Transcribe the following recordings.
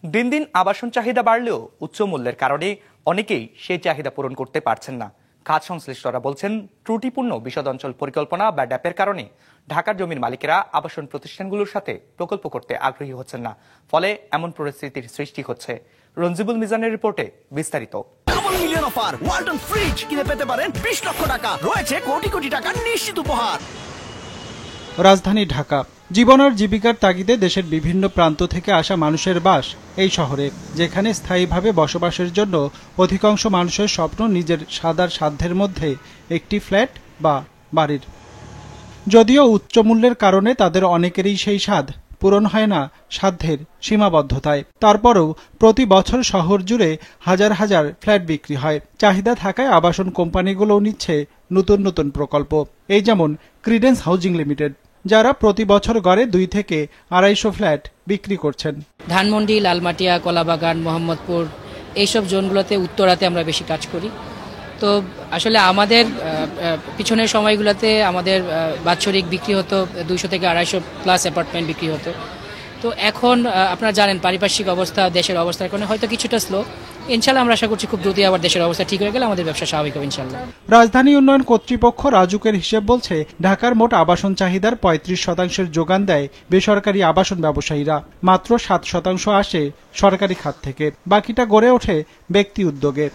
দিন দিন আবাসন চাহিদা বাড়লেও উচ্চ মূল্যের কারণে অনেকেই সেই চাহিদা পূরণ করতে পারছেন না। খাত সংশ্লিষ্টরা বলছেন, ত্রুটিপূর্ণ বিশদ অঞ্চল পরিকল্পনা বা ড্যাপের কারণে ঢাকার জমির মালিকেরা আবাসন প্রতিষ্ঠানগুলোর সাথে প্রকল্প করতে আগ্রহী হচ্ছেন না। ফলে এমন পরিস্থিতির সৃষ্টি হচ্ছে। রঞ্জিবুল মিজানের রিপোর্টে বিস্তারিত। Double million offer, Walton fridge কিনে পেতে পারেন 20 লক্ষ টাকা, রয়েছে কোটি কোটি টাকার নিশ্চিত উপহার। রাজধানী ঢাকা জীবন আর জীবিকার তাগিদে দেশের বিভিন্ন প্রান্ত থেকে আসা মানুষের বাস এই শহরে, যেখানে স্থায়ীভাবে বসবাসের জন্য অধিকাংশ মানুষের স্বপ্ন নিজের সাধ্যের মধ্যে একটি ফ্ল্যাট বা বাড়ির। যদিও উচ্চ মূল্যের কারণে তাদের অনেকেরই সেই স্বাদ পূরণ হয় না সাধ্যের সীমাবদ্ধতায়। তারপরেও প্রতি বছর শহর জুড়ে হাজার হাজার ফ্ল্যাট বিক্রি হয়। চাহিদা থাকায় আবাসন কোম্পানিগুলোও নিচ্ছে নতুন নতুন প্রকল্প। এই যেমন ক্রিডেন্স হাউজিং লিমিটেড, যারা প্রতি বছর গড়ে 2 থেকে 250 ফ্ল্যাট বিক্রি করছেন। ধানমন্ডি, লালমাটিয়া, কলাবাগান, মোহাম্মদপুর এইসব জোনগুলোতে উত্তরাতে আমরা বেশি কাজ করি। তো আসলে আমাদের পিছনের সময়গুলোতে আমাদের বাৎসরিক বিক্রি হতো 200 থেকে 250 প্লাস অ্যাপার্টমেন্ট বিক্রি হতো। তো এখন আপনারা জানেন পারিপার্শ্বিক অবস্থা, দেশের অবস্থার কারণে হয়তো কিছুটা স্লো। ইনশাল্লাহ আমরা আশা করছি খুব দ্রুতই আবার দেশের অবস্থা ঠিক হয়ে গেলে আমাদের ব্যবসা স্বাভাবিক হবে ইনশাল্লাহ। রাজধানী উন্নয়ন কর্তৃপক্ষ রাজুকের হিসেব বলছে, ঢাকার মোট আবাসন চাহিদার 35% যোগান দেয় বেসরকারি আবাসন ব্যবসায়ীরা। মাত্র 7% আসে সরকারি খাত থেকে, বাকিটা গড়ে ওঠে ব্যক্তি উদ্যোগে।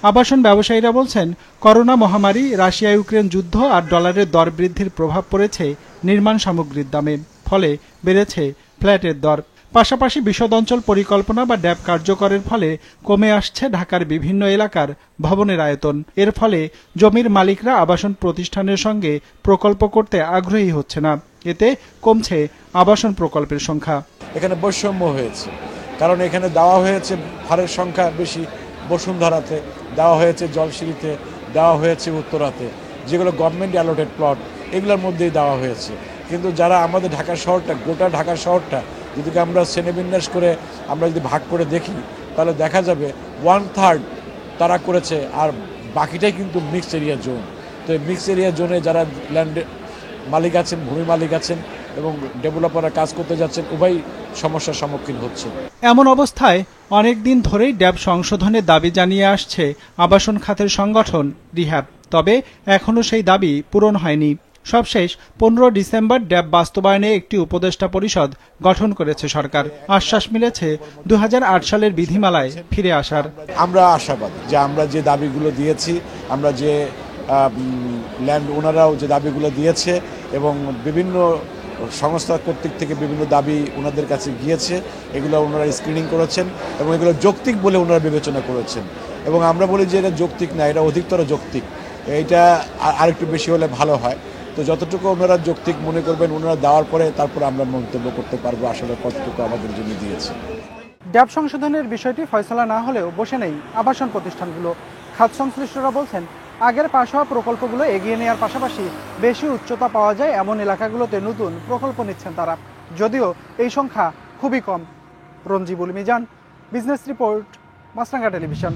আবাসন ব্যবসায়ীরা বলছেন, করোনা মহামারী, রাশিয়া ইউক্রেন যুদ্ধ আর ডলারের দর বৃদ্ধির প্রভাব পড়েছে নির্মাণ সামগ্রীর দামে। ফলে বেড়েছে ফ্ল্যাটের দর। পাশাপাশি বিশদ অঞ্চল পরিকল্পনা বা ড্যাপ কার্যকরের ফলে কমে আসছে ঢাকার বিভিন্ন এলাকার ভবনের আয়তন। এর ফলে জমির মালিকরা আবাসন প্রতিষ্ঠানের সঙ্গে প্রকল্প করতে আগ্রহী হচ্ছে না। এতে কমছে আবাসন প্রকল্পের সংখ্যা। এখানে বৈষম্য হয়েছে, কারণ এখানে দেওয়া হয়েছে ভাড়ার সংখ্যা বেশি বসুন্ধরাতে, দেওয়া হয়েছে জলশিরিতে, দেওয়া হয়েছে উত্তরাতে, যেগুলো গভর্নমেন্ট অ্যালোটেড প্লট, এগুলোর মধ্যেই দেওয়া হয়েছে। কিন্তু যারা আমাদের ঢাকা শহরটা, গোটা ঢাকা শহরটা যদি আমরা শ্রেণীবিন্যাস করে আমরা যদি ভাগ করে দেখি, তাহলে দেখা যাবে 1/3 তারা করেছে, আর বাকিটাই কিন্তু মিক্সড এরিয়া জোন। তো এই মিক্সড এরিয়া জোনে যারা ল্যান্ড মালিক আছেন, ভূমি মালিক আছেন এবং ডেভেলপাররা কাজ করতে যাচ্ছেন, উভয় সমস্যার সম্মুখীন হচ্ছে। এমন অবস্থায় অনেক দিন ধরেই ড্যাব সংশোধনের দাবি জানিয়ে আসছে আবাসন খাতের সংগঠন রিহ্যাব। তবে এখনো সেই দাবি পূরণ হয়নি। সবশেষ 15 ডিসেম্বর ড্যাব বাস্তবায়নে একটি উপদেষ্টা পরিষদ গঠন করেছে সরকার। আশ্বাস মিলেছে 2008 সালের বিধিমালায় ফিরে আসার। আমরা আশাবাদী যে আমরা যে দাবিগুলো দিয়েছি, আমরা যে ল্যান্ড ওনারাও যে দাবিগুলো দিয়েছে এবং বিভিন্ন সংস্থা কর্তৃক থেকে বিভিন্ন দাবি ওনাদের কাছে গিয়েছে, এগুলো ওনারা স্ক্রিনিং করেছেন এবং এগুলো যৌক্তিক বলে ওনারা বিবেচনা করেছেন। এবং আমরা বলি যে এটা যৌক্তিক না, এটা অধিকতর যৌক্তিক, এইটা আরেকটু বেশি হলে ভালো হয়। তো যতটুকু ওনারা যৌক্তিক মনে করবেন ওনারা দেওয়ার পরে তারপর আমরা মন্তব্য করতে পারবো আসলে কতটুকু আমাদের জন্য দিয়েছে। ড্যাব সংশোধনের বিষয়টি ফয়সালা না হলেও বসে নেই আবাসন প্রতিষ্ঠানগুলো। খাত সংশ্লিষ্টরা বলছেন, আগের পাশ হওয়া প্রকল্পগুলো এগিয়ে নেওয়ার পাশাপাশি বেশি উচ্চতা পাওয়া যায় এমন এলাকাগুলোতে নতুন প্রকল্প নিচ্ছেন তারা, যদিও এই সংখ্যা খুবই কম। রঞ্জিবুল মিজান, বিজনেস রিপোর্ট, মাছরাঙ্গা টেলিভিশন।